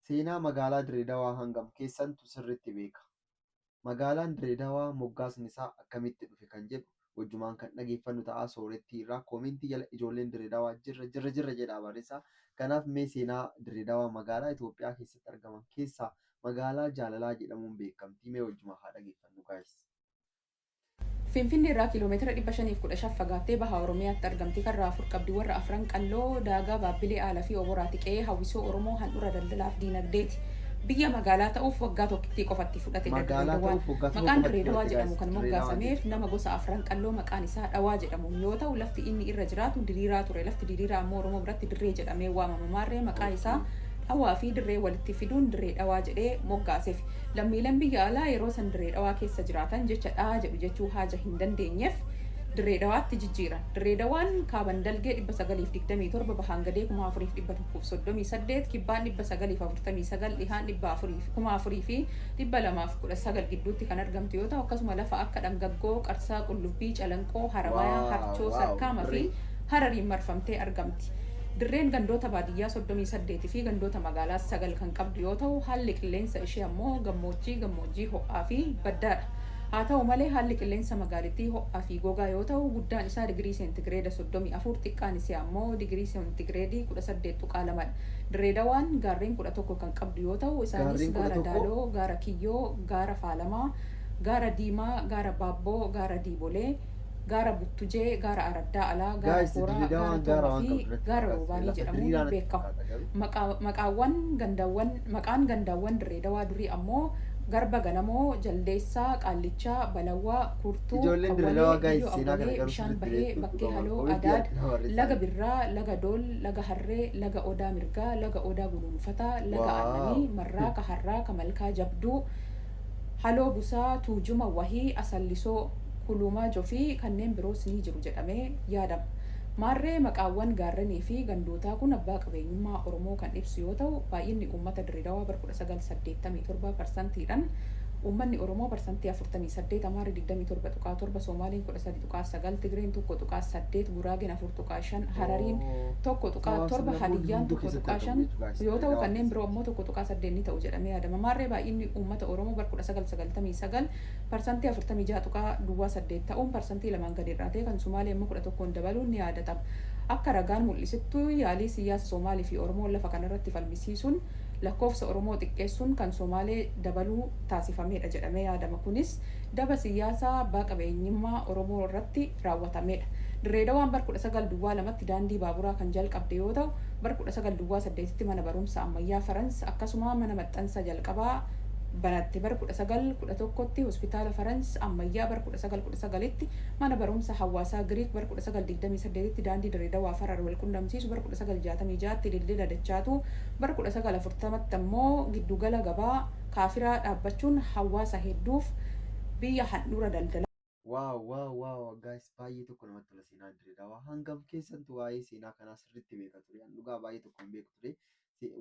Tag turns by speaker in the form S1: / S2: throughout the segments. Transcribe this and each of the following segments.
S1: Seenaa magaalaa Dirreedawaa hangam keessantu sirriitti beeka? Magaalaan Dirreedawaa moggaasni isaa akkamitti dhufe kan jedhu wajjumaan kan dhageeffannu ta'a. Soorettii irraa koomentii jala ijoolleen Dirreedawaa jirra jedhaa barreessaa. Kanaaf mee seenaa Dirreedawaa magaalaa Itoophiyaa keessatti argaman keessaa magaalaa jaalalaa jedhamuun beekamtii mee wajjumaan haa dhageeffannu guys.
S2: Finfinnee irraa kiiloomeetira 515 fagaattee baha Oromiyaatti argamti. Karraa afur qabdi. Warra afran qalloo daagaa baabbilee aalaa fi oboraati. Qe'ee hawwisoo Oromoo handhuura daldalaaf diinagdeeti. Biyya magaalaa ta'uuf waggaa tokkittii qofatti fudhate. Maqaan Dirreedawaa jedhamu kan moggaasameef nama gosa afran qalloo maqaan isaa Dhawaa jedhamu yoo ta'u, lafti inni irra jiraatu diriiraa ture. Lafti diriiraa ammoo Oromoo biratti dirree jedhamee waamama. Maarree maqaa isaa Dhawaa fi dirree walitti fiduun Dirreedawaa jedhee moggaaseef. Lammiileen biyya alaa yeroo san Dirreedawaa keessa jiraatan jecha dhaa jedhu jechuu haja hin dandeenyeef Dirreedawaatti jijjiiran. Dirreedawaan kaaban dalgee 927 bahaan gadee 4138 kibbaan 949 dhihaan 4,000 fi 219 gidduutti kan argamtu yoo ta'u, akkasuma lafa akka Dhangaggoo, Qarsaa, Qullubbii, Calanqoo, Haramayaa, Harchoo, Sarkaama fi Harariin marfamtee argamti. Dirreen gandoota baadiyyaa 38 fi gandoota magaalaa 9 kan qabdu yoo ta'u, haalli qilleensa ishee ammoo gammoojjii ho'aa fi baddaadha. Haa ta'u malee haalli qilleensa magaalittii ho'aa fi gogaa yoo ta'u, guddaan isaa digirii seentigireeda 34, xiqqaan isaa ammoo digirii seentigireedii 18.2. Dirreedawaan gaarreen 11 kan qabdu yoo ta'u, isaanis gaara Daaloo, gaara Kiyyoo, gaara Faalamaa, gaara Diimaa, gaara Baabboo, gaara Diibolee, gaara Buttujee, gaara Araddaa Alaa, gaara Kooraa, gaara Toomaa fi gaara Roobaanii jedhamuun beekamu. Maqaan gandaawwan Dirreedawaa durii ammoo Garba Ganamoo, Jaldeessaa, Qaallichaa, Balawwaa, Kurtuu, Awwalee, Iyyoo Awwalee, Bishaan Bahee, Bakkee Haloo, Adaad, Laga Birraa, Laga Dool, Laga Harree, Laga Odaa Mirgaa, Laga Odaa Guluunfataa, Laga Aannanii, Marraaka, Harraaka, Malkaa Jabduu, Haloo Busaa, Tuujuma Wahii, Asallisoo, Kulumaajoo fi kanneen biroos ni jiru jedhamee yaadama. Maarree maqaawwan gaarrenii fi gandootaa kun abbaa qabeenyummaa Oromoo kan ibsu yoo ta'u, baay'inni uummata Dirreedawaa bara 1987%dhaan uummanni Oromoo parsantii 48, Amaarri 27.7, Soomaaliin 13.9, Tigreen 1.8, Guraageen 4.5, Harariin 1.7, Hadiyyaan 1.5 yoo ta'u, kanneen biroo ammoo 1.8 ni ta'u jedhamee yaadama. Maarree baay'inni uummata Oromoo bara 1999 parsantii 46.8 ta'uun parsantii 2 gadi irraa ta'e, kan Somaalee immoo 11 dabaluun ni yaadatama. Akka ragaan mul'isittu yaalii siyaasa Somaalii fi Oromoo lafa kanarratti falmisiisuun lakkoofsa Oromoo xiqqeessuun kan Somaalee dabaluu taasifamedha jedhamee yaadama. Kunis daba siyaasaa abbaa qabeenyummaa Oromoo irratti raawwatamedha. Dirreedawaan bara 1902tti daandii baaburaa kan jalqabde yoo ta'u, bara 1908tti mana barumsa ammayyaa Farans akkasuma mana maxxansa jalqabaa banatte. Bara 1911tti hospitaala Farans ammayyaa, bara 1919tti mana barumsa hawaasaa Giriik, bara 1928tti daandii Dirreedawaa Harar wal qunnamsiisu, bara 1966tti dildila Dachaatu, bara 1940tti ammoo giddugala gabaa Kaafiraa dhaabbachuun hawaasa hedduuf biyya handhuura daldala.
S1: Waaw guys, baay'ee tokko namatti tola seenaa Dirreedawaa. Hangam keessantu waa'ee seenaa kanaa sirriitti beeka ture? An dhugaa baay'ee tokko hin beeku ture.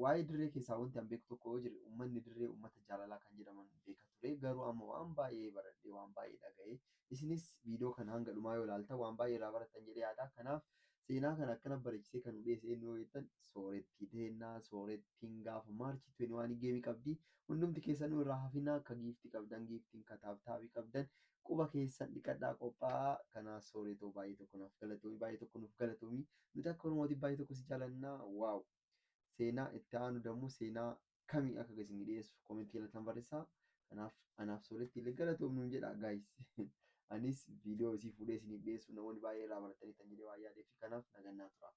S1: Waa'ee dirree keessaa wanti an beeku tokko yoo jire, uummanni dirree uummata jaalalaa kan jedhaman beeka ture. Garuu amma waan baay'ee baradhee waan baay'ee dhaga'ee, isinis viidiyoo kana hanga dhumaa yoo ilaaltan waan baay'ee irraa barattan jedhee yaada. Kanaaf seenaa kana akkana bareechisee kan dhiyeesse eenyu yoo jettan, Soorettii Deennaa. Soorettiin gaafa Maarchii 21 geemii qabdi. Hundumti keessanuu irraa hafinaa akka giiftii qabdan, giiftiin kataabtaabii qabdan quba keessan dhiqadhaa qophaa'aa. Kanaaf Sooretoo baay'ee tokko naaf galatoomii, baay'ee tokko nuuf galatoomii. Nuti akka Oromootiif baay'ee tokko si jaalannaa. Waaw! Seenaa itti aanu dammoo seenaa kamii akka isin dhiyeessu koomentii jalatti barreessaa. Kanaaf anaaf Soorettii illee galatoomnuun jedha guys. Anis viidiyoo isii fuudhee isiniif dhiyeessu namoonni baay'ee irraa baratanii kan jedhee waan yaadeef kanaaf nagannaa tura.